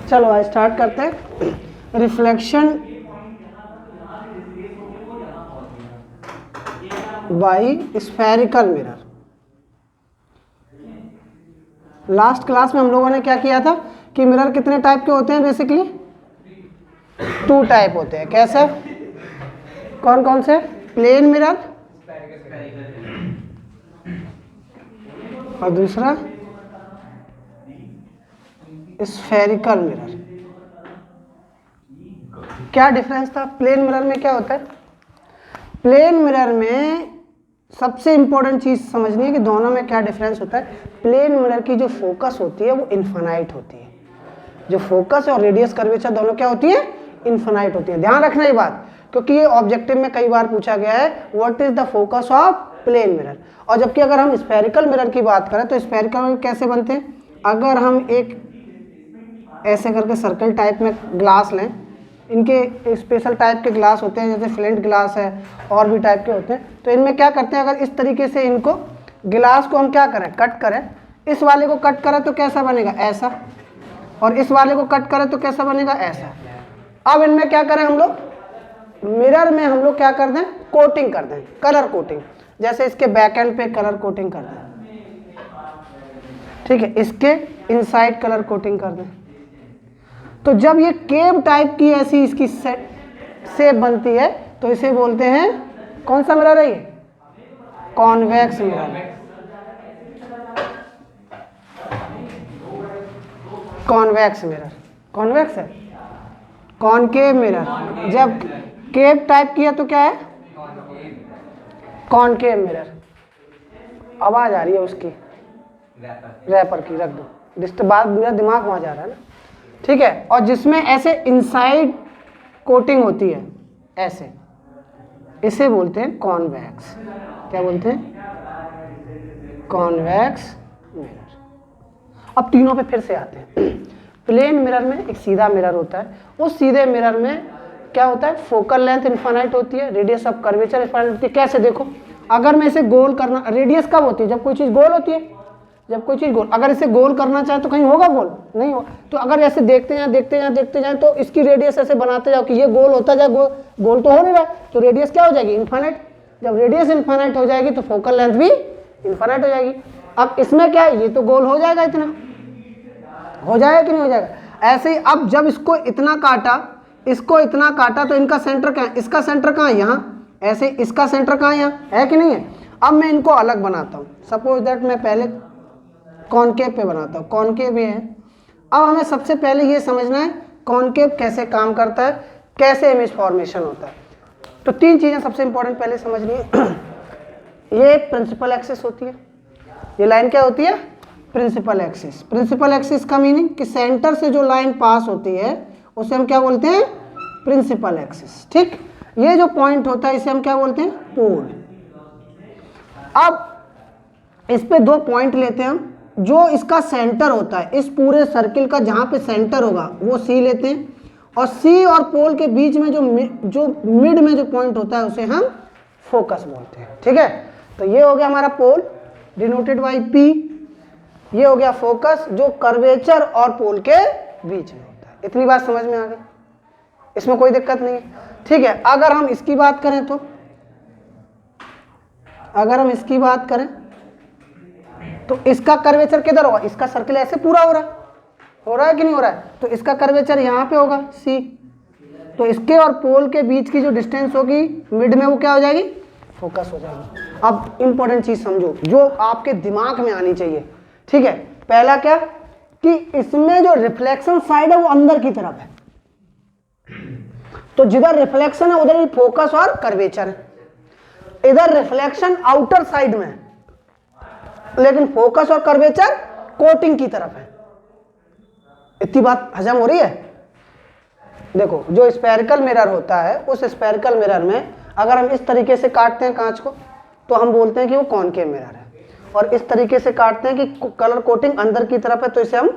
चलो आज स्टार्ट करते हैं। Reflection by spherical mirror. Last class में हम लोगों ने क्या किया था कि मिरर कितने टाइप के होते हैं? बेसिकली 2 टाइप होते हैं। कैसे? कौन कौन से? प्लेन मिरर और दूसरा स्फेरिकल मिरर। क्या डिफरेंस था? प्लेन मिरर में क्या होता है? प्लेन मिरर में सबसे इंपॉर्टेंट चीज समझनी है कि दोनों में क्या डिफरेंस होता है। प्लेन मिरर की जो फोकस होती है वो इनफाइनाइट होती है। जो फोकस और रेडियस कर्वेचर दोनों क्या होती है? इनफाइनाइट होती है। ध्यान रखना ये बात, क्योंकि ये ऑब्जेक्टिव में कई बार पूछा गया है what is the focus of plane mirror. और जबकि अगर हम स्फेरिकल मिरर की बात करें तो स्फेरिकल मिरर कैसे बनते हैं? अगर हम एक ऐसे करके सर्कल टाइप में ग्लास लें, इनके स्पेशल टाइप के ग्लास होते हैं, जैसे फ्लिंट ग्लास है और भी टाइप के होते हैं, तो इनमें क्या करते हैं, अगर इस तरीके से इनको गिलास को हम क्या करें, कट करें, इस वाले को कट करें तो कैसा बनेगा? ऐसा। और इस वाले को कट करें तो कैसा बनेगा? ऐसा। अब इनमें क्या करें हम लोग? मिरर में हम लोग क्या कर दें? कोटिंग कर दें, कलर कोटिंग। जैसे इसके बैक एंड पे कलर कोटिंग कर दें, ठीक है, इसके इनसाइड कलर कोटिंग कर दें। तो जब ये केव टाइप की ऐसी इसकी शेप बनती है तो इसे बोलते हैं, कौन सा मिरर है ये? Convex mirror. Convex mirror. Convex है। Concave mirror. जब केव टाइप की है तो क्या है? Concave mirror. आवाज आ रही है उसकी, रैपर की, रख दो, डिस्टर्ब, मेरा दिमाग वहां जा रहा है ना, ठीक है। और जिसमें ऐसे इनसाइड कोटिंग होती है ऐसे, इसे बोलते हैं कॉन्वेक्स। क्या बोलते हैं? Convex mirror. अब तीनों पे फिर से आते हैं। प्लेन मिरर में एक सीधा मिरर होता है, उस सीधे मिरर में क्या होता है? फोकल लेंथ इनफाइनाइट होती है, रेडियस ऑफ कर्वेचर इनफाइनाइट होती है। कैसे? देखो, अगर मैं इसे गोल करना, रेडियस कब होती है? जब कोई चीज गोल होती है। जब कोई चीज गोल, अगर इसे गोल करना चाहे तो कहीं होगा गोल? नहीं होगा। तो अगर ऐसे देखते जाए तो इसकी रेडियस ऐसे बनाते जाओ कि ये गोल होता जाए, गोल तो हो नहीं रहा, तो रेडियस क्या हो जाएगी? इनफाइनाइट। जब रेडियस इनफाइनाइट हो जाएगी तो फोकल लेंथ भी इनफाइनाइट हो जाएगी। अब इसमें क्या है? ये तो गोल हो जाएगा, इतना हो जाएगा कि नहीं हो जाएगा? ऐसे ही अब जब इसको इतना काटा, इसको इतना काटा, तो इनका सेंटर क्या है? इसका सेंटर कहाँ है? यहाँ। ऐसे इसका सेंटर कहाँ है? यहाँ है कि नहीं है? अब मैं इनको अलग बनाता हूँ। सपोज दैट मैं पहले कॉनकेव पे बनाता हूँ। कॉनकेव ये है। अब हमें सबसे पहले ये समझना है कॉनकेव कैसे काम करता है, कैसे इमेज फॉर्मेशन होता है। तो 3 चीजें सबसे इंपॉर्टेंट पहले समझनी है। ये प्रिंसिपल एक्सिस होती है। ये लाइन क्या होती है? Principal axis. प्रिंसिपल एक्सिस का मीनिंग कि सेंटर से जो लाइन पास होती है उसे हम क्या बोलते हैं? Principal axis. ठीक, ये जो पॉइंट होता है इसे हम क्या बोलते हैं? पोल। अब इस पे 2 पॉइंट लेते हैं हम। जो इसका सेंटर होता है, इस पूरे सर्किल का जहां पे सेंटर होगा वो सी लेते हैं, और सी और पोल के बीच में जो मिड में जो पॉइंट होता है उसे हम फोकस बोलते हैं। ठीक है, तो ये हो गया हमारा पोल डिनोटेड बाई पी। ये हो गया फोकस जो कर्वेचर और पोल के बीच में होता है। इतनी बात समझ में आ गई? इसमें कोई दिक्कत नहीं है। ठीक है, अगर हम इसकी बात करें तो, अगर हम इसकी बात करें तो इसका कर्वेचर किधर होगा? इसका सर्किल ऐसे पूरा हो रहा है कि नहीं हो रहा है? तो इसका कर्वेचर यहाँ पे होगा सी। तो इसके और पोल के बीच की जो डिस्टेंस होगी मिड में, वो क्या हो जाएगी? फोकस हो जाएगी। अब इंपॉर्टेंट चीज समझो जो आपके दिमाग में आनी चाहिए। ठीक है, पहला क्या कि इसमें जो रिफ्लेक्शन साइड है वो अंदर की तरफ है, तो जिधर रिफ्लेक्शन है उधर ही फोकस और कर्वेचर है। इधर रिफ्लेक्शन आउटर साइड में है, लेकिन फोकस और कर्वेचर कोटिंग की तरफ है। इतनी बात हजम हो रही है? देखो, जो स्फेरिकल मिरर होता है, उस स्फेरिकल मिरर में अगर हम इस तरीके से काटते हैं कांच को तो हम बोलते हैं कि वो कॉनकेव मिरर है, और इस तरीके से काटते हैं कि कलर कोटिंग अंदर की तरफ है तो इसे हम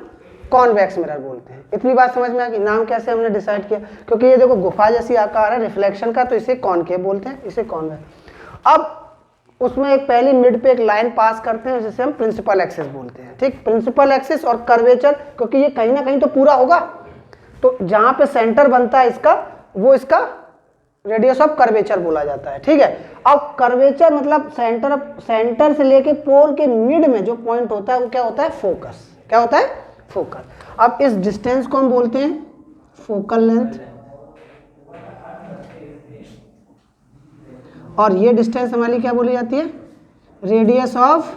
कॉन्वेक्स मिरर बोलते हैं। इतनी बात समझ में आ गई? नाम कैसे हमने डिसाइड किया? क्योंकि ये देखो गुफा जैसी आकार है रिफ्लेक्शन का, तो इसे कॉनकेव बोलते हैं, इसे कॉन्वेक्स। अब उसमें एक पहली मिड पे एक लाइन पास करते हैं जिसे हम प्रिंसिपल एक्सिस बोलते हैं। ठीक, प्रिंसिपल एक्सिस और कर्वेचर, क्योंकि ये कहीं ना कहीं तो पूरा होगा, तो जहां पे सेंटर बनता है इसका, वो इसका रेडियस ऑफ कर्वेचर बोला जाता है। ठीक है, अब कर्वेचर मतलब सेंटर से लेके पोल के मिड में जो पॉइंट होता है वो क्या होता है? फोकस। क्या होता है? फोकस। अब इस डिस्टेंस को हम बोलते हैं फोकल लेंथ, और ये डिस्टेंस हमारी क्या बोली जाती है? Radius of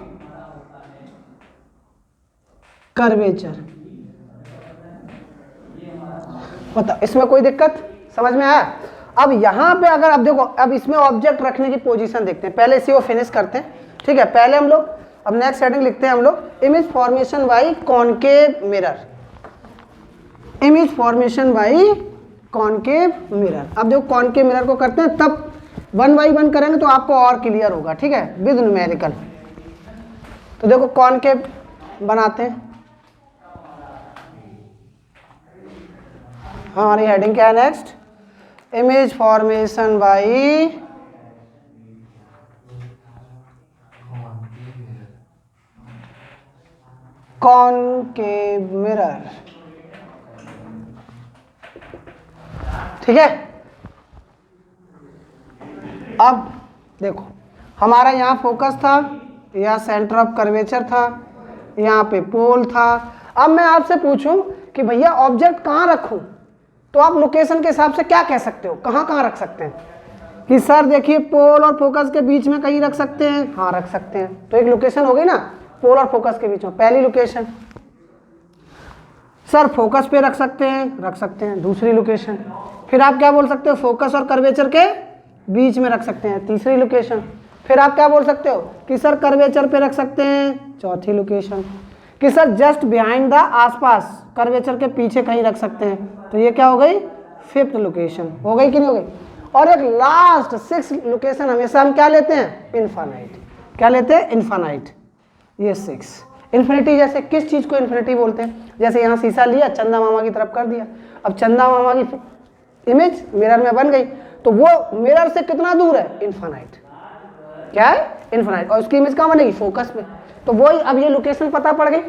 curvature. बताओ इसमें कोई दिक्कत समझ में आया? अब यहां पे अगर अब देखो, अब इसमें ऑब्जेक्ट रखने की पोजीशन देखते हैं, पहले इसी को फिनिश करते हैं। ठीक है, पहले हम लोग अब नेक्स्ट हेडिंग लिखते हैं हम लोग image formation by concave mirror. Image formation by concave mirror. अब देखो कॉनकेव मिरर को करते हैं, तब 1 बाई 1 करेंगे तो आपको और क्लियर होगा। ठीक है, विद न्यूमेरिकल। तो देखो कॉनकेव बनाते हैं। हमारी हेडिंग क्या है next? Image formation by concave mirror. ठीक है, अब देखो हमारा यहाँ फोकस था, यहाँ सेंटर ऑफ कर्वेचर था, यहाँ पे पोल था। अब मैं आपसे पूछूं कि भैया ऑब्जेक्ट कहाँ रखूं, तो आप लोकेशन के हिसाब से क्या कह सकते हो? कहाँ कहाँ रख सकते हैं? कि सर देखिए पोल और फोकस के बीच में कहीं रख सकते हैं। हाँ रख सकते हैं, तो एक लोकेशन हो गई ना, पोल और फोकस के बीच में पहली लोकेशन। सर फोकस पे रख सकते हैं, रख सकते हैं, दूसरी लोकेशन। फिर आप क्या बोल सकते हो? फोकस और कर्वेचर के बीच में रख सकते हैं, तीसरी लोकेशन। फिर आप क्या बोल सकते हो कि सर कर्वेचर पे रख सकते हैं, चौथी लोकेशन। कि सर जस्ट बिहाइंड द, आसपास कर्वेचर के पीछे कहीं रख सकते हैं, तो ये क्या हो गई? 5th location. हो गई कि नहीं हो गई? और एक लास्ट 6th लोकेशन हमेशा हम क्या लेते हैं? इनफाइनाइट। क्या लेते हैं? इनफाइनाइट। ये 6 इन्फिनिटी। जैसे किस चीज को इन्फिनिटी बोलते हैं? जैसे यहाँ शीशा लिया, चंदा मामा की तरफ कर दिया, अब चंदा मामा की इमेज मिरर में बन गई, तो वो मिरर से कितना दूर है? इनफाइनाइट। क्या है? इनफाइनाइट। और उसकी इमेज कहाँ बनेगी? फोकस में। तो वही, अब ये लोकेशन पता पड़ गई,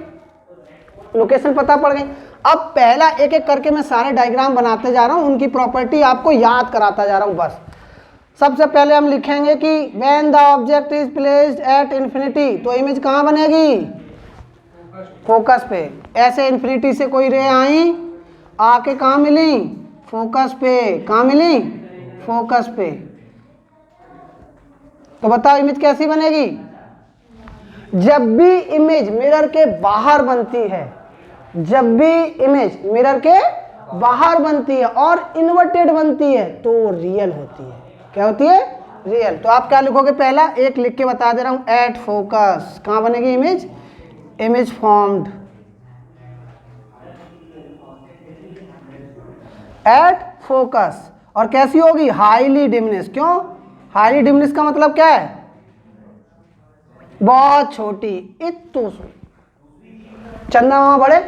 लोकेशन पता पड़ गई। अब पहला एक एक करके मैं सारे डायग्राम बनाते जा रहा हूँ, उनकी प्रॉपर्टी आपको याद कराता जा रहा हूँ बस। सबसे पहले हम लिखेंगे कि when the object is placed at infinity, तो इमेज कहाँ बनेगी? फोकस पे। ऐसे इन्फिनिटी से कोई रे आई, आके कहाँ मिली? फोकस पे। कहाँ मिली? फोकस पे। तो बताओ इमेज कैसी बनेगी? जब भी इमेज मिरर के बाहर बनती है, जब भी इमेज मिरर के बाहर बनती है और इन्वर्टेड बनती है, तो रियल होती है। क्या होती है? रियल। तो आप क्या लिखोगे? पहला एक लिख के बता दे रहा हूं, एट फोकस। कहां बनेगी image? Image formed at focus. और कैसी होगी? Highly diminish. क्यों हाईली डिमिनिश का मतलब क्या है? बहुत छोटी, इतनी सी। चंदा मामा बड़े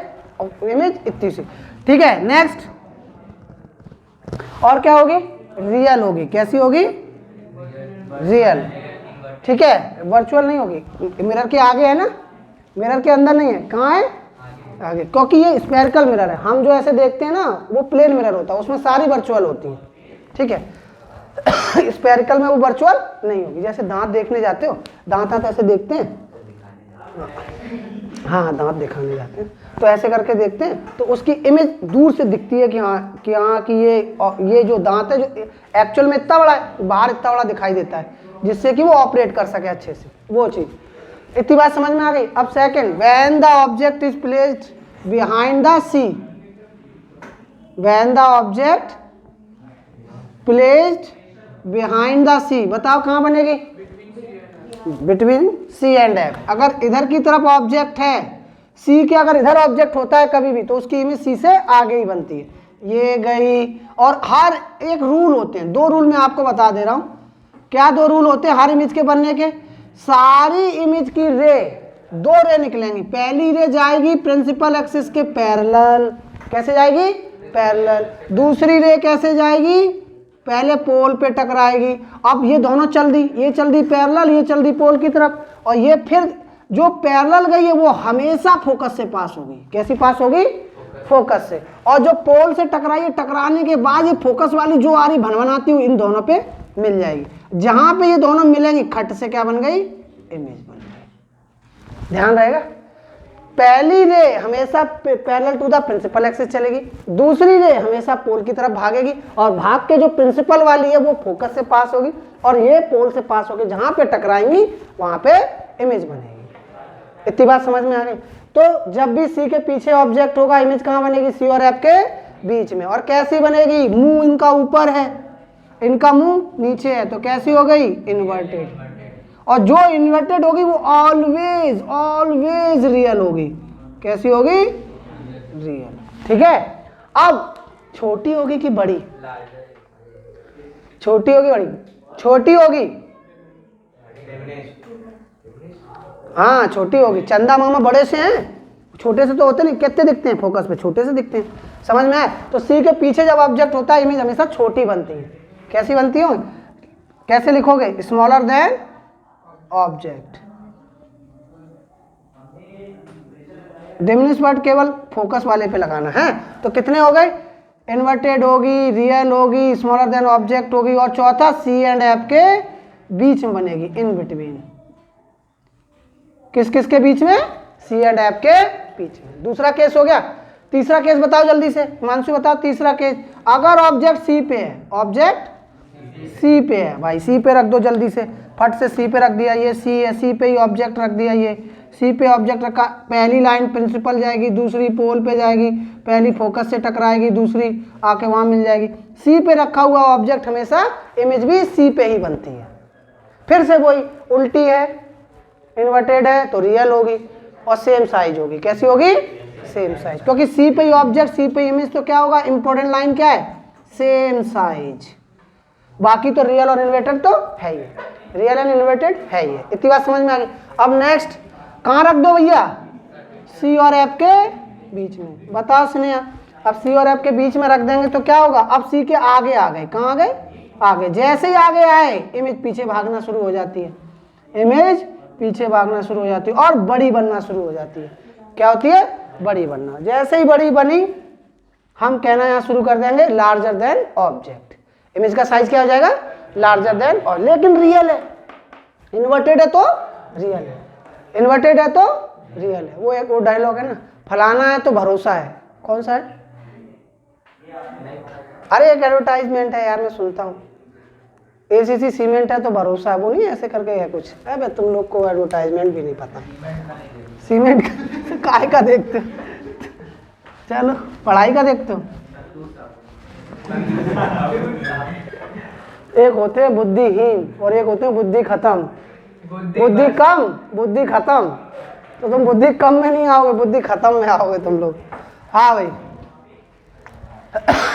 और इमेज इतनी सी। ठीक है, नेक्स्ट। और क्या होगी? रियल होगी। कैसी होगी? रियल। ठीक है, वर्चुअल नहीं होगी। मिरर के आगे है ना, मिरर के अंदर नहीं है। कहाँ है? आगे। क्योंकि ये स्फेरिकल मिरर है। हम जो ऐसे देखते हैं ना, वो प्लेन मिरर होता है, उसमें सारी वर्चुअल होती है। ठीक है, स्फेरिकल में वो वर्चुअल नहीं होगी। जैसे दांत देखने जाते हो, दांत ऐसे देखते हैं, हाँ दांत दिखाने जाते हैं, तो ऐसे करके देखते हैं, तो उसकी इमेज दूर से दिखती है कि हाँ कि ये जो दांत है, जो एक्चुअल में इतना बड़ा है, बाहर इतना बड़ा दिखाई देता है, जिससे कि वो ऑपरेट कर सके अच्छे से, वो चीज़। इतनी बात समझ में आ गई? अब second, when the object is placed behind the C. When the object placed behind the C, बताओ कहाँ बनेगी? Between C and F. अगर इधर की तरफ ऑब्जेक्ट है, सी के अगर इधर ऑब्जेक्ट होता है कभी भी, तो उसकी इमेज सी से आगे ही बनती है। ये गई। और हर एक रूल होते हैं, 2 रूल मैं आपको बता दे रहा हूं। क्या 2 रूल होते हैं हर इमेज के बनने के? सारी इमेज की रे, 2 रे निकलेंगी। पहली रे जाएगी प्रिंसिपल एक्सिस के पैरेलल। कैसे जाएगी? पैरेलल। दूसरी रे कैसे जाएगी? पहले पोल पे टकराएगी। अब ये दोनों चल दी, ये चल दी पैरेलल, ये चल दी पोल की तरफ, और ये फिर जो पैरेलल गई है वो हमेशा फोकस से पास होगी। कैसी पास होगी? फोकस से, और जो पोल से टकराई है, टकराने के बाद ये फोकस वाली जो आ रही भनभनाती हुई इन दोनों पे मिल जाएगी। जहां पे ये दोनों मिलेंगी खट से क्या बन गई, इमेज बन गई। ध्यान रहेगा, पहली रे हमेशा parallel to the principal axis चलेगी, दूसरी रे हमेशा पोल की तरफ भागेगी, और भाग के जो प्रिंसिपल वाली है वो फोकस से पास होगी, और ये पोल से पास होगी, जहां पे टकराएंगी वहां पे इमेज बनेगी। इतनी बात समझ में आ गई। तो जब भी सी के पीछे ऑब्जेक्ट होगा, इमेज कहां बनेगी, सी और एफ के बीच में। और कैसी बनेगी, मुंह इनका ऊपर है, इनका मुंह नीचे है, तो कैसी हो गई, इन्वर्टेड। और जो इन्वर्टेड होगी वो ऑलवेज ऑलवेज रियल होगी। कैसी होगी, रियल। ठीक है, अब छोटी होगी कि बड़ी, छोटी होगी बड़ी, छोटी होगी, हाँ छोटी होगी। चंदा मामा बड़े से हैं, छोटे से तो होते नहीं, कितने दिखते हैं फोकस पे, छोटे से दिखते हैं। समझ में आए। तो सी के पीछे जब ऑब्जेक्ट होता है, इमेज हमेशा छोटी बनती है। कैसी बनती हो, कैसे लिखोगे, smaller than object. Diminish word केवल फोकस वाले पे लगाना है। तो कितने हो गए, इन्वर्टेड होगी, रियल होगी, स्मॉलर देन ऑब्जेक्ट होगी, और चौथा सी एंड एफ के बीच में बनेगी, इन बिटवीन। किस किस के बीच में, सी एंड एफ के बीच में। दूसरा केस हो गया। तीसरा केस बताओ जल्दी से, हिमांशु बताओ तीसरा केस। अगर ऑब्जेक्ट सी पे है, ऑब्जेक्ट सी पे है, भाई सी पे रख दो जल्दी से, फट से सी पे रख दिया, ये सी है, सी पे ही ऑब्जेक्ट रख दिया, ये सी पे ऑब्जेक्ट रखा। पहली लाइन प्रिंसिपल जाएगी, दूसरी पोल पे जाएगी, पहली फोकस से टकराएगी, दूसरी आके वहां मिल जाएगी। सी पे रखा हुआ ऑब्जेक्ट हमेशा इमेज भी सी पे ही बनती है। फिर से वही, उल्टी है, इन्वर्टेड है तो रियल होगी, और सेम साइज होगी। कैसी होगी, सेम साइज, क्योंकि सी पे ही ऑब्जेक्ट, सी पे इमेज, तो क्या होगा, इंपॉर्टेंट लाइन क्या है, सेम साइज। बाकी तो रियल और इन्वर्टेड तो है ही, रियल एंड इन्वर्टेड है ही। इतनी बात समझ में आ गई। अब नेक्स्ट कहाँ रख दो भैया, सी और एफ के बीच में। बताओ स्नेहा, अब सी और एफ के बीच में रख देंगे तो क्या होगा, अब सी के आगे आ गए, कहाँ आ गए, आगे। जैसे ही आगे आए इमेज पीछे भागना शुरू हो जाती है, इमेज पीछे भागना शुरू हो जाती है और बड़ी बनना शुरू हो जाती है। क्या होती है, बड़ी बनना। जैसे ही बड़ी बनी हम कहना यहाँ शुरू कर देंगे लार्जर देन ऑब्जेक्ट। इमेज का साइज क्या हो जाएगा, लार्जर देन, और लेकिन रियल है। इन्वर्टेड है तो रियल है, इन्वर्टेड है तो रियल है। वो एक वो डायलॉग है ना, फलाना है तो भरोसा है। कौन सा है, अरे एक एडवर्टाइजमेंट है यार, मैं सुनता हूँ, एसीसी सीमेंट है तो भरोसा है, वो नहीं ऐसे करके है कुछ। अबे तुम लोग को एडवर्टाइजमेंट भी नहीं पता, सीमेंट काय का देखते हो, चलो पढ़ाई का देखते हो। एक होते हैं बुद्धिहीन और एक होते हैं बुद्धि खत्म। बुद्धि कम, बुद्धि खत्म, तो तुम बुद्धि कम में नहीं आओगे, बुद्धि खत्म में आओगे तुम लोग। हाँ भाई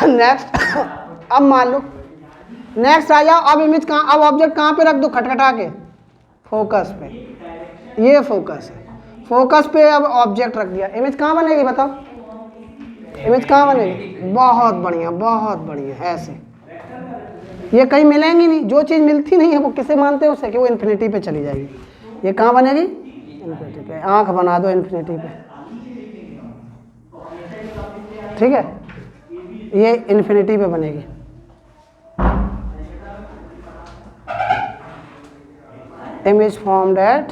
नेक्स्ट, अब मान लो नेक्स्ट आ जाओ। अब इमेज कहाँ, अब ऑब्जेक्ट कहाँ पे रख दो, खटखटा के फोकस पे। ये फोकस है, फोकस पे अब ऑब्जेक्ट रख दिया, इमेज कहाँ बनेगी बताओ, इमेज कहाँ बनेगी, बहुत बढ़िया बहुत बढ़िया। ऐसे ये कहीं मिलेंगी नहीं, जो चीज़ मिलती नहीं है वो किसे मानते हैं, उसे कि वो इन्फिनिटी पे चली जाएगी। ये कहाँ बनेगी, इन्फिनिटी पे। आँख बना दो इन्फिनिटी पे, ठीक है, ये इन्फिनिटी पे बनेगी। इमेज फॉर्म्ड एट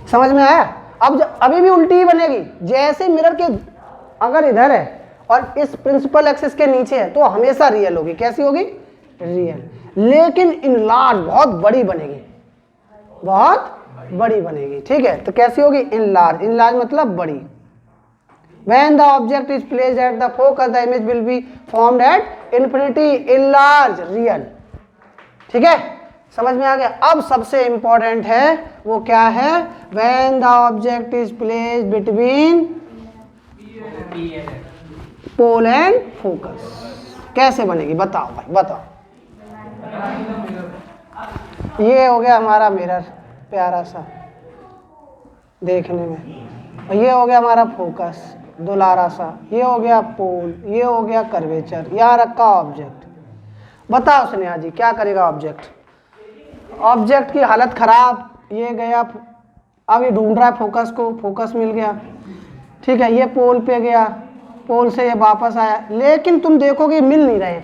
समझ में आया। अब अभी भी उल्टी ही बनेगी। जैसे मिरर के अगर इधर है और इस प्रिंसिपल एक्सिस के नीचे है तो हमेशा रियल होगी। कैसी होगी, रियल, लेकिन इन लार्ज बहुत बड़ी बनेगी, बहुत बड़ी बनेगी। ठीक है, तो कैसी होगी, इन लार्ज, इन लार्ज मतलब बड़ी। When the object is placed at the focus, the image will be formed at infinity, in large, real। ठीक है, समझ में आ गया। अब सबसे इंपॉर्टेंट है वो क्या है, when the object is placed between pole and focus, कैसे बनेगी बताओ भाई, बताओ। ये हो गया हमारा मिरर प्यारा सा देखने में, और ये हो गया हमारा फोकस दुलारा सा, ये हो गया पोल, ये हो गया कर्वेचर, यहाँ रखा ऑब्जेक्ट। बताओ स्नेहा जी क्या करेगा ऑब्जेक्ट, ऑब्जेक्ट की हालत खराब, ये गया अब ये ढूंढ रहा है फोकस को, फोकस मिल गया, ठीक है, ये पोल पे गया, पोल से ये वापस आया, लेकिन तुम देखोगे मिल नहीं रहे।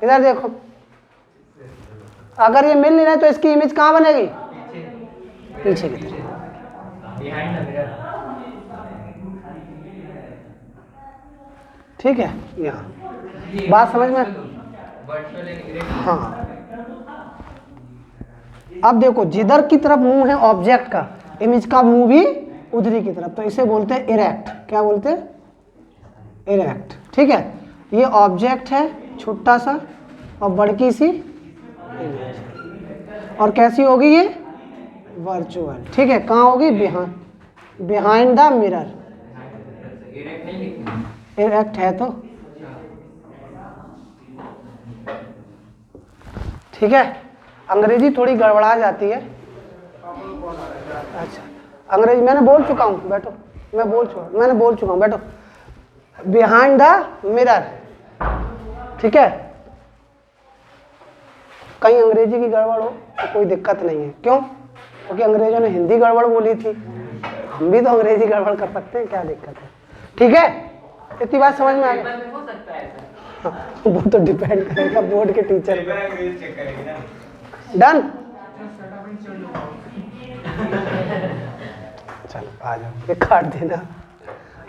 इधर देखो, अगर ये मिल नहीं रहे तो इसकी इमेज कहाँ बनेगी? पीछे की तरफ। ठीक है, यहाँ बात समझ में? हाँ, अब देखो जिधर की तरफ मुंह है ऑब्जेक्ट का, इमेज का मुंह भी उधरी की तरफ, तो इसे बोलते हैं इरेक्ट। क्या बोलते हैं? इरेक्ट। ठीक है, ये ऑब्जेक्ट है छोटा सा और बड़की सी इमेज, और कैसी होगी ये? वर्चुअल। ठीक है, कहाँ होगी? Behind the mirror. इरेक्ट है तो ठीक है। अंग्रेजी थोड़ी गड़बड़ा जाती है। अच्छा, अंग्रेजी मैंने बोल चुका हूँ, बैठो, मैंने बोल चुका हूँ, बैठो। बिहाइंड द मिरर, ठीक है। कहीं अंग्रेजी की गड़बड़ हो तो कोई दिक्कत नहीं है। क्यों? क्योंकि अंग्रेजों ने हिंदी गड़बड़ बोली थी, हम भी तो अंग्रेजी गड़बड़ कर सकते हैं, क्या दिक्कत है? ठीक है, इतनी बात समझ में आ गई? वो तो डिपेंड करेगा बोर्ड के टीचर पर। डन? चलो आ जाओ, ये काट देना।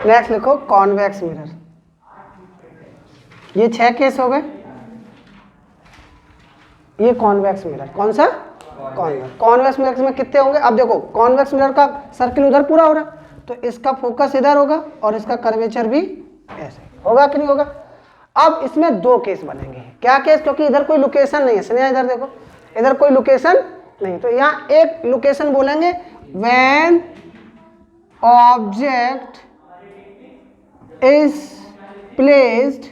नेक्स्ट लिखो कॉन्वेक्स मिरर। ये 6 केस हो गए। ये कॉन्वेक्स मिरर, कौन सा? कॉन्वेक्स मिरर में कितने होंगे? अब देखो, कॉन्वेक्स मिरर का सर्किल उधर पूरा हो रहा है, तो इसका फोकस इधर होगा और इसका कर्वेचर भी ऐसे होगा कि नहीं होगा? अब इसमें 2 केस बनेंगे। क्या केस? क्योंकि इधर कोई लोकेशन नहीं है। स्नेहा इधर देखो, इधर कोई लोकेशन नहीं, तो यहाँ एक लोकेशन बोलेंगे, when object is placed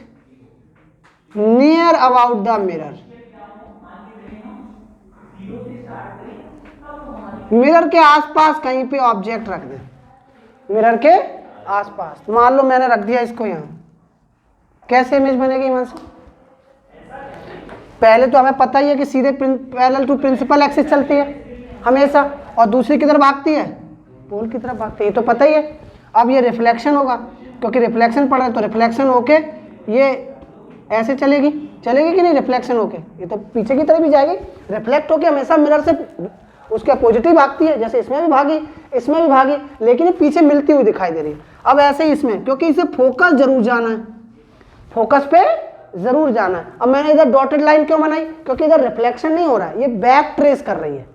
near about the mirror. Mirror के आसपास कहीं पे ऑब्जेक्ट रख दें, मिरर के आसपास। मान लो मैंने रख दिया इसको यहाँ, कैसे इमेज बनेगी यहाँ से? पहले तो हमें पता ही है कि सीधे पैरेलल टू प्रिंसिपल एक्सिस चलती है हमेशा, और दूसरी की तरफ भागती है, पोल की तरफ भागती है, ये तो पता ही है। अब ये रिफ्लेक्शन होगा, क्योंकि रिफ्लेक्शन पड़ रहा है, तो रिफ्लेक्शन होके ये ऐसे चलेगी कि नहीं? रिफ्लेक्शन होके ये तो पीछे की तरफ भी जाएगी, रिफ्लेक्ट होके हमेशा मिरर से उसके पॉजिटिव भागती है, जैसे इसमें भी भागी, इसमें भी भागी, लेकिन ये पीछे मिलती हुई दिखाई दे रही है। अब ऐसे ही इसमें, क्योंकि इसे फोकस जरूर जाना है, फोकस पे जरूर जाना है। अब मैंने इधर डॉटेड लाइन क्यों बनाई? क्योंकि इधर रिफ्लेक्शन नहीं हो रहा है, ये बैक ट्रेस कर रही है।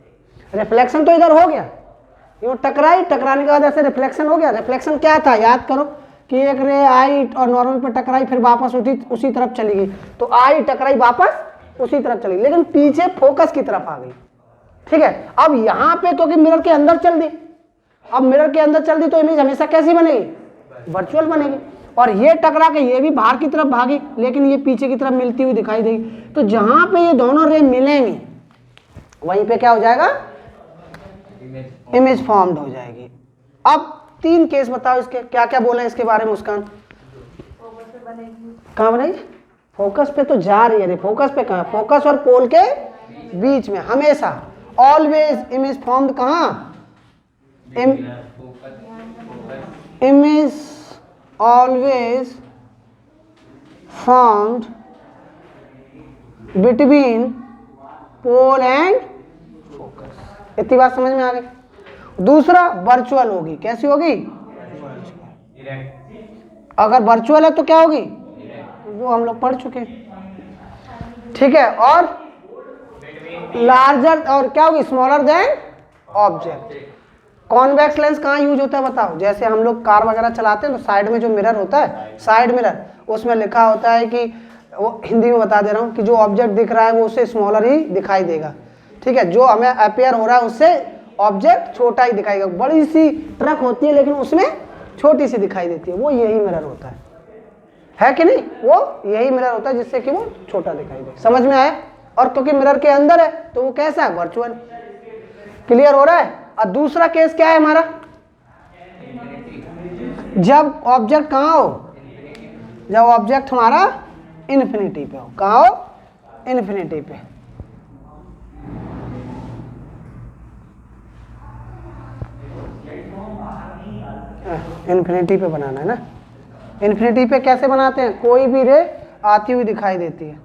रिफ्लेक्शन तो इधर हो गया, ये टकराने के बाद ऐसे रिफ्लेक्शन हो गया। रिफ्लेक्शन क्या था? याद करो कि एक रे आई और नॉर्मल पे टकराई, फिर वापस उसी तरफ चली गई, तो आई टकराई वापस उसी तरफ चली गई, लेकिन पीछे फोकस की तरफ आ गई। ठीक है, अब यहाँ पे क्योंकि मिरर के अंदर चल दी, अब मिरर के अंदर चल दी तो इमेज हमेशा कैसी बनेगी? वर्चुअल बनेगी। और ये टकरा के ये भी बाहर की तरफ भागी, लेकिन ये पीछे की तरफ मिलती हुई दिखाई देगी, तो जहां पे ये दोनों रे मिलेंगी वहीं पे क्या हो जाएगा? इमेज फॉर्म्ड हो जाएगी। अब 3 केस बताओ इसके, क्या क्या बोले इसके बारे में मुस्कान? कहाँ बनेगी? फोकस पे तो जा रही है, फोकस पे कहाँ? फोकस और पोल के बीच में हमेशा, ऑलवेज इमेज फॉर्म्ड कहाँ? Image always formed between pole and focus। इतनी बात समझ में आ गई। दूसरा वर्चुअल होगी, कैसी होगी? अगर वर्चुअल है तो क्या होगी? वो हम लोग पढ़ चुके हैं। ठीक है, और लार्जर, और क्या होगी? Smaller than object. Convex lens कहाँ यूज होता है बताओ? जैसे हम लोग कार वगैरह चलाते हैं तो साइड में जो मिरर होता है, साइड मिरर, उसमें लिखा होता है कि, वो हिंदी में बता दे रहा हूँ, कि जो ऑब्जेक्ट दिख रहा है वो उससे स्मॉलर ही दिखाई देगा। ठीक है, जो हमें अपेयर हो रहा है उससे ऑब्जेक्ट छोटा ही दिखाएगा। बड़ी सी ट्रक होती है लेकिन उसमें छोटी सी दिखाई देती है, वो यही मिरर होता है कि नहीं? वो यही मिरर होता है जिससे कि वो छोटा दिखाई दे। समझ में आया? और क्योंकि मिरर के अंदर है तो वो कैसा है? वर्चुअल। क्लियर हो रहा है? और दूसरा केस क्या है हमारा? जब ऑब्जेक्ट कहाँ हो? जब ऑब्जेक्ट हमारा इन्फिनिटी पे हो। कहाँ हो? इन्फिनिटी पे। इन्फिनिटी पे बनाना है ना। इन्फिनिटी पे कैसे बनाते हैं, कोई भी रे आती हुई दिखाई देती है,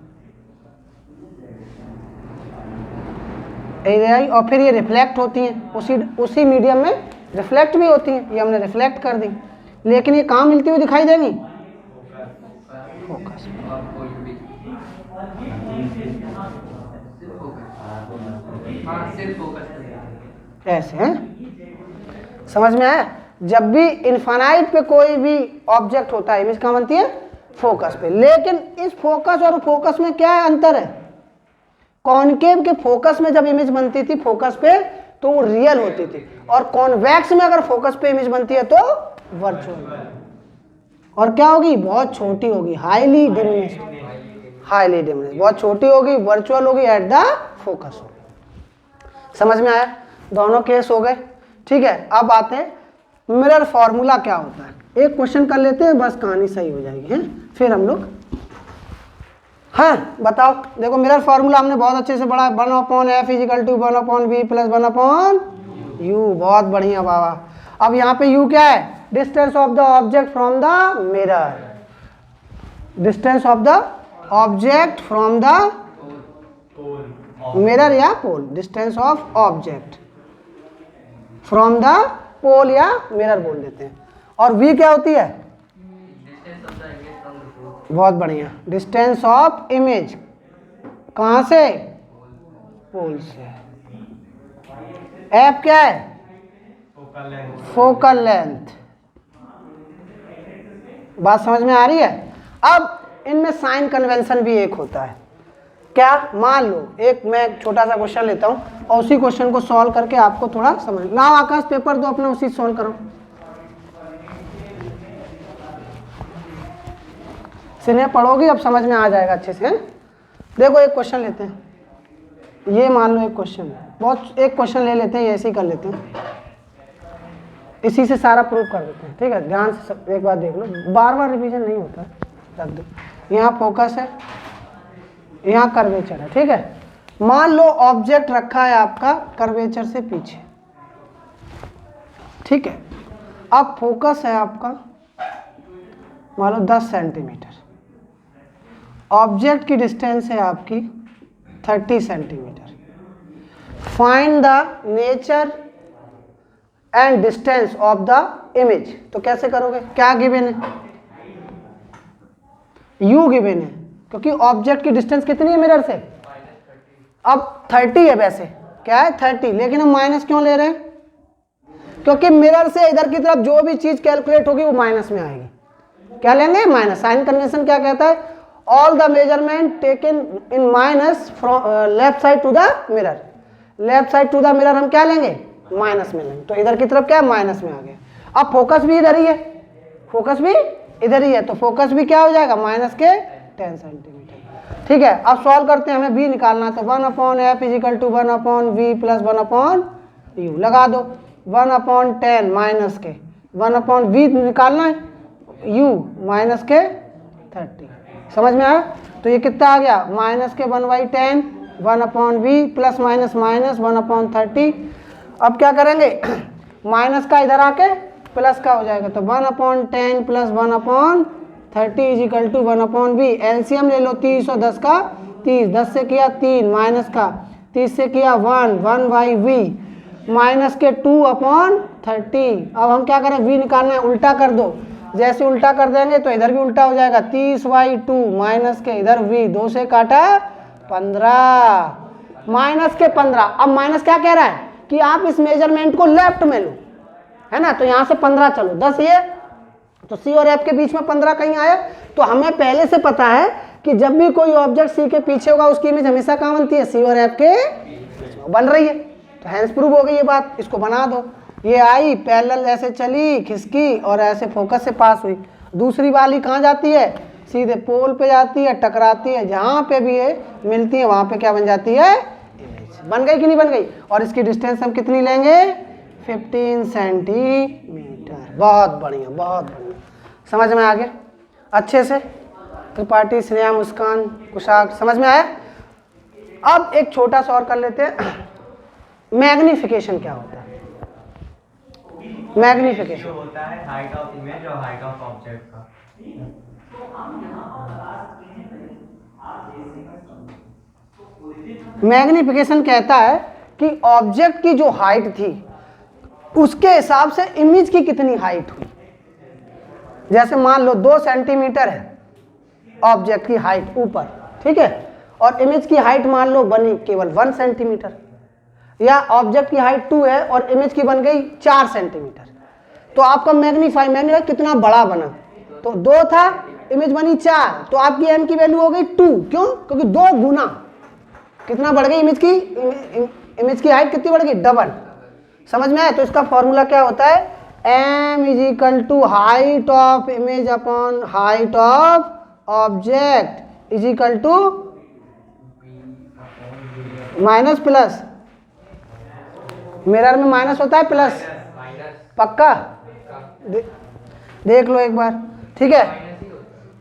आई और फिर ये रिफ्लेक्ट होती हैं, उसी मीडियम में रिफ्लेक्ट भी होती हैं, ये हमने रिफ्लेक्ट कर दी, लेकिन ये कहाँ मिलती हुई दिखाई देंगी, फोकस। ऐसे हैं, समझ में आया। जब भी इनफाइनाइट पे कोई भी ऑब्जेक्ट होता है, इमेज कहाँ बनती है, फोकस पे। लेकिन इस फोकस और फोकस में क्या अंतर है, कॉनकेव के फोकस में जब इमेज बनती थी फोकस पे तो वो रियल होती थी, और कॉन्वेक्स में अगर फोकस पे इमेज बनती है तो वर्चुअल, और क्या होगी, बहुत छोटी होगी, हाईली डिमिनिश्ड, बहुत छोटी होगी, वर्चुअल होगी, एट द फोकस होगी। समझ में आया, दोनों केस हो गए। ठीक है, अब आते हैं मिरर फॉर्मूला क्या होता है। एक क्वेश्चन कर लेते हैं, बस कहानी सही हो जाएगी, है फिर हम लोग। हाँ बताओ, देखो मिरर फॉर्मूला हमने बहुत अच्छे से पढ़ा, 1/f = 1/v + 1/u। बहुत बढ़िया बाबा। अब यहाँ पे u क्या है, distance of the object from the mirror, distance of the object from the mirror या pole, distance of object from the pole या मिरर बोल देते हैं। और v क्या होती है, बहुत बढ़िया, डिस्टेंस ऑफ इमेज, कहां से, पोल से। f क्या है, फोकल लेंथ। बात समझ में आ रही है। अब इनमें साइन कन्वेंशन भी एक होता है, क्या, मान लो एक मैं छोटा सा क्वेश्चन लेता हूं और उसी क्वेश्चन को सॉल्व करके आपको थोड़ा समझ लाओ। आकाश पेपर दो अपना, उसी सॉल्व करो, सिर्फ पढ़ोगी अब समझ में आ जाएगा अच्छे से। देखो एक क्वेश्चन लेते हैं, ये मान लो एक क्वेश्चन, बहुत एक क्वेश्चन ले लेते हैं, ऐसे ही कर लेते हैं, इसी से सारा प्रूव कर देते हैं। ठीक है, ध्यान से एक बार देख लो, बार बार रिवीजन नहीं होता, रख दो। यहाँ फोकस है, यहाँ कर्वेचर है। ठीक है, मान लो ऑब्जेक्ट रखा है आपका कर्वेचर से पीछे, ठीक है। अब फोकस है आपका मान लो 10 सेंटीमीटर, ऑब्जेक्ट की डिस्टेंस है आपकी 30 centimetre. Find the nature and distance of the image. तो कैसे करोगे, क्या गिवन है, यू गिवन है, क्योंकि ऑब्जेक्ट की डिस्टेंस कितनी है मिरर से, अब 30 है, वैसे क्या है 30, लेकिन हम माइनस क्यों ले रहे हैं, क्योंकि मिरर से इधर की तरफ जो भी चीज कैलकुलेट होगी वो माइनस में आएगी। क्या लेंगे, माइनस। साइन कन्वेंशन क्या कहता है, all the measurement taken in minus from left side to the mirror, left side to the mirror हम क्या लेंगे, माइनस में लेंगे, तो इधर की तरफ क्या माइनस में आ गया। अब फोकस भी इधर ही है, फोकस भी इधर ही है, तो फोकस भी क्या हो जाएगा, माइनस के 10 सेंटीमीटर। ठीक है, अब सॉल्व करते हैं, हमें v निकालना, तो 1/f = 1/v + 1/u लगा दो, 1/10 माइनस के 1/v निकालना है, u माइनस के 30। समझ में आया, तो ये कितना आ गया, माइनस के 1/10 1/v प्लस माइनस माइनस 1/30। अब क्या करेंगे, माइनस का इधर आके प्लस का हो जाएगा, तो 1/10 + 1/30 = 1/v। एलसीएम ले लो, 30 और 10 का 30, 10 से किया 3, माइनस का 30 से किया 1/v माइनस के 2/30। अब हम क्या करें, v निकालना है, उल्टा कर दो, जैसे उल्टा कर देंगे तो इधर भी उल्टा हो जाएगा, 30/2 माइनस के इधर v, 2 से काटा 15 माइनस के 15। अब माइनस क्या कह रहा है कि आप इस मेजरमेंट को लेफ्ट में लो, है ना, तो यहाँ से 15 चलो, 10 ये, तो सी और एफ के बीच में 15 कहीं आया। तो हमें पहले से पता है कि जब भी कोई ऑब्जेक्ट सी के पीछे होगा उसकी इमेज हमेशा कहाँ बनती है, सी और एफ के बन रही है, तो हैंस प्रूव हो गई ये बात। इसको बना दो, ये आई पैरेलल ऐसे चली खिसकी और ऐसे फोकस से पास हुई, दूसरी वाली कहाँ जाती है, सीधे पोल पे जाती है, टकराती है, जहाँ पे भी ये मिलती है वहाँ पे क्या बन जाती है, इमेज। बन गई कि नहीं बन गई। और इसकी डिस्टेंस हम कितनी लेंगे, 15 सेंटीमीटर। बहुत बढ़िया, बहुत बढ़िया, समझ में आ गया अच्छे से। त्रिपाठी, स्नेहा, मुस्कान, कुशाक, समझ में आया। अब एक छोटा सा और कर लेते हैं, मैग्निफिकेशन क्या होता है। मैग्नीफिकेशन होता है हाइट ऑफ इमेज और हाइट ऑफ ऑब्जेक्ट का। मैग्नीफिकेशन कहता है कि ऑब्जेक्ट की जो हाइट थी उसके हिसाब से इमेज की कितनी हाइट हुई। जैसे मान लो 2 सेंटीमीटर है ऑब्जेक्ट की हाइट ऊपर, ठीक है, और इमेज की हाइट मान लो बनी केवल 1 सेंटीमीटर, या ऑब्जेक्ट की हाइट 2 है और इमेज की बन गई 4 सेंटीमीटर, तो आपका मैग्नीफाई कितना बड़ा बना। तो 2 था, इमेज बनी 4, तो आपकी एम की वैल्यू हो गई 2। क्यों? क्योंकि 2 गुना कितना बढ़ गई इमेज की हाइट कितनी बढ़ गई? डबल। समझ में आया? तो इसका फॉर्मूला क्या होता है? m is equal to height of image upon height of object is equal to minus plus. Mirror में माइनस होता है प्लस? पक्का? देख लो एक बार, ठीक है।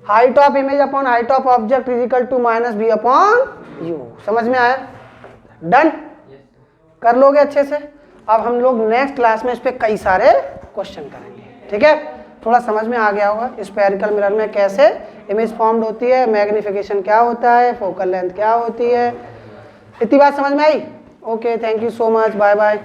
Height of image upon height of object is equal to minus B upon U. समझ में आया? डन? कर लोगे अच्छे से? अब हम लोग नेक्स्ट क्लास में इस पे कई सारे क्वेश्चन करेंगे, ठीक है। थोड़ा समझ में आ गया होगा स्फेरिकल मिरर में कैसे इमेज फॉर्म्ड होती है, मैग्निफिकेशन क्या होता है, फोकल लेंथ क्या होती है। इतनी बात समझ में आई? Okay, thank you so much, bye bye.